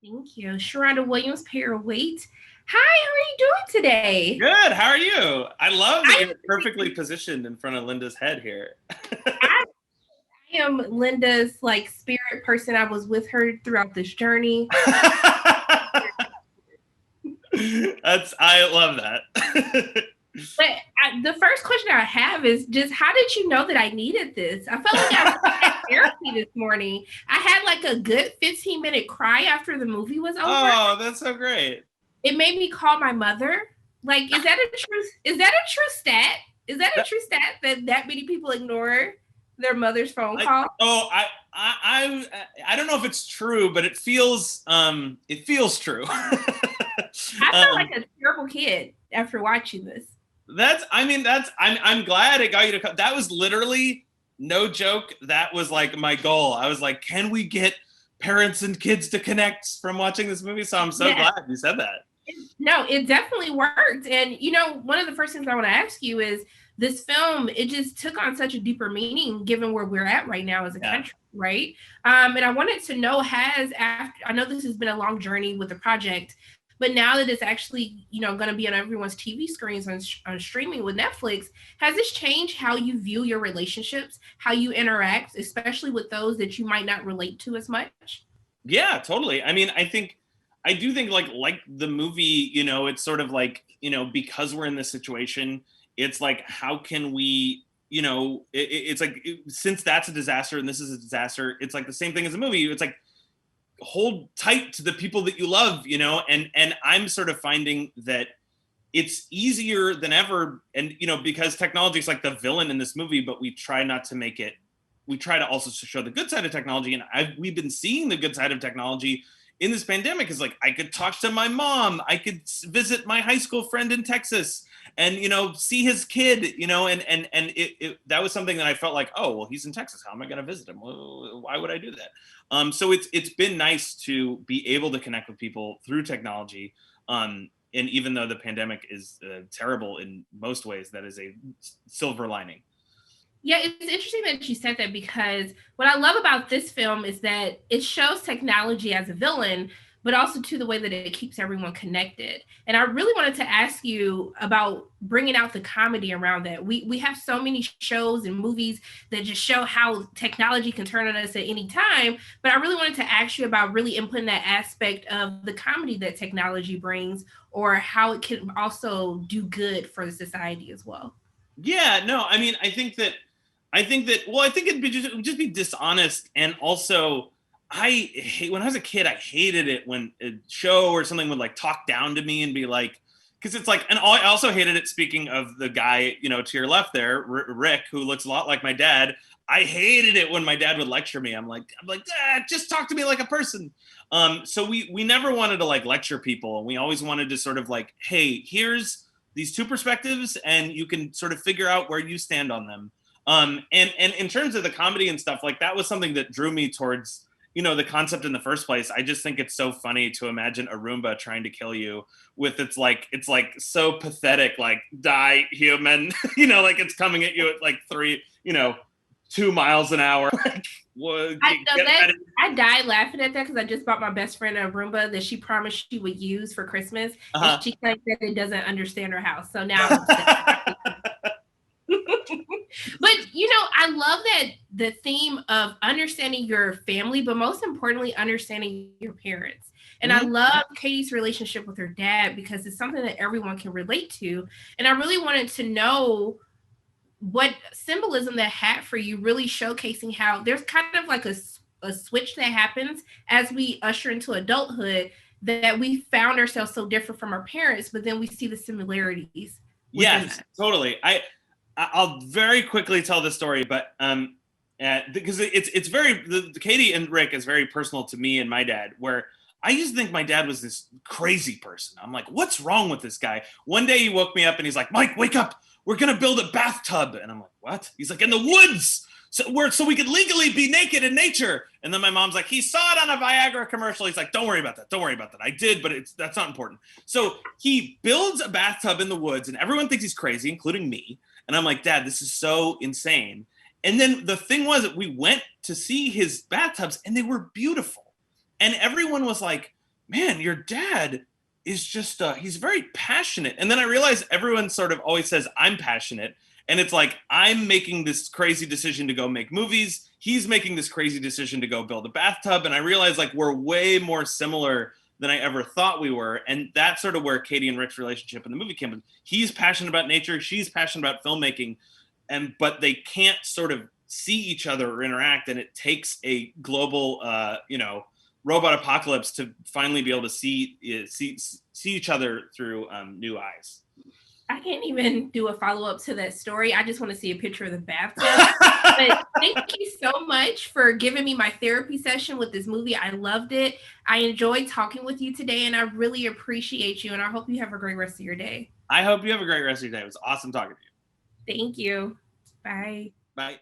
Thank you. Sharonda Williams, Pair-Weight. Hi, how are you doing today? Good. How are you? I love that I, you're perfectly positioned in front of Linda's head here. I, I am Linda's like spirit person. I was with her throughout this journey. I love that. But the first question I have is just how did you know that I needed this? I felt like I had therapy this morning. I had like a good 15-minute cry after the movie was over. Oh, that's so great. It made me call my mother. Like, is that a true stat? Is that a true stat that many people ignore their mother's phone call? I don't know if it's true, but it feels true. I felt like a terrible kid after watching this. I'm glad it got you to come. That was literally no joke. That was like my goal. I was like, can we get parents and kids to connect from watching this movie? So I'm so glad you said that. No, it definitely worked. And one of the first things I want to ask you is this film, it just took on such a deeper meaning given where we're at right now as a country, right? And I wanted to know, I know this has been a long journey with the project, but now that it's actually, going to be on everyone's TV screens on streaming with Netflix, has this changed how you view your relationships, how you interact, especially with those that you might not relate to as much? Yeah, totally. I mean, I do think like the movie, it's sort of like, because we're in this situation, it's like, how can we, it's like, since that's a disaster and this is a disaster, it's like the same thing as a movie. It's like, hold tight to the people that you love, and I'm sort of finding that it's easier than ever. And, because technology is like the villain in this movie, but we try not to make it, we try to also show the good side of technology. And we've been seeing the good side of technology in this pandemic. Is like, I could talk to my mom, I could visit my high school friend in Texas and, see his kid, and that was something that I felt like, oh, well, he's in Texas. How am I going to visit him? Why would I do that? So it's been nice to be able to connect with people through technology. And even though the pandemic is terrible in most ways, that is a silver lining. Yeah, it's interesting that you said that because what I love about this film is that it shows technology as a villain, but also to the way that it keeps everyone connected. And I really wanted to ask you about bringing out the comedy around that. We have so many shows and movies that just show how technology can turn on us at any time, but I really wanted to ask you about really inputting that aspect of the comedy that technology brings, or how it can also do good for the society as well. Yeah, no, I mean, I think it would just be dishonest. And also, when I was a kid, I hated it when a show or something would like talk down to me and be like, because it's like, and I also hated it. Speaking of the guy, to your left there, Rick, who looks a lot like my dad. I hated it when my dad would lecture me. I'm like, just talk to me like a person. So we never wanted to like lecture people, and we always wanted to sort of like, hey, here's these two perspectives, and you can sort of figure out where you stand on them. And in terms of the comedy and stuff, like that was something that drew me towards, the concept in the first place. I just think it's so funny to imagine a Roomba trying to kill you with it's like so pathetic, like die human, like it's coming at you at like 2 miles an hour. Like, I died laughing at that because I just bought my best friend a Roomba that she promised she would use for Christmas, and she claims that it doesn't understand her house. So now I'm upset. But I love that the theme of understanding your family, but most importantly, understanding your parents. And I love Katie's relationship with her dad because it's something that everyone can relate to. And I really wanted to know what symbolism that had for you, really showcasing how there's kind of like a switch that happens as we usher into adulthood, that we found ourselves so different from our parents, but then we see the similarities. Yes, totally. I'll very quickly tell the story, but because it's very Katie and Rick is very personal to me and my dad, where I used to think my dad was this crazy person. I'm like, what's wrong with this guy? One day he woke me up and he's like, Mike, wake up. We're going to build a bathtub. And I'm like, what? He's like, in the woods. So we could legally be naked in nature. And then my mom's like, he saw it on a Viagra commercial. He's like, don't worry about that. Don't worry about that. I did, but that's not important. So he builds a bathtub in the woods and everyone thinks he's crazy, including me. And I'm like, Dad, this is so insane. And then the thing was that we went to see his bathtubs and they were beautiful. And everyone was like, man, your dad is just he's very passionate. And then I realized everyone sort of always says I'm passionate, and it's like I'm making this crazy decision to go make movies, he's making this crazy decision to go build a bathtub, and I realized like we're way more similar than I ever thought we were. And that's sort of where Katie and Rick's relationship in the movie came in. He's passionate about nature, she's passionate about filmmaking, and but they can't sort of see each other or interact, and it takes a global robot apocalypse to finally be able to see each other through new eyes. I can't even do a follow-up to that story. I just want to see a picture of the bathtub. But thank you so much for giving me my therapy session with this movie. I loved it. I enjoyed talking with you today, and I really appreciate you, and I hope you have a great rest of your day. I hope you have a great rest of your day. It was awesome talking to you. Thank you. Bye. Bye.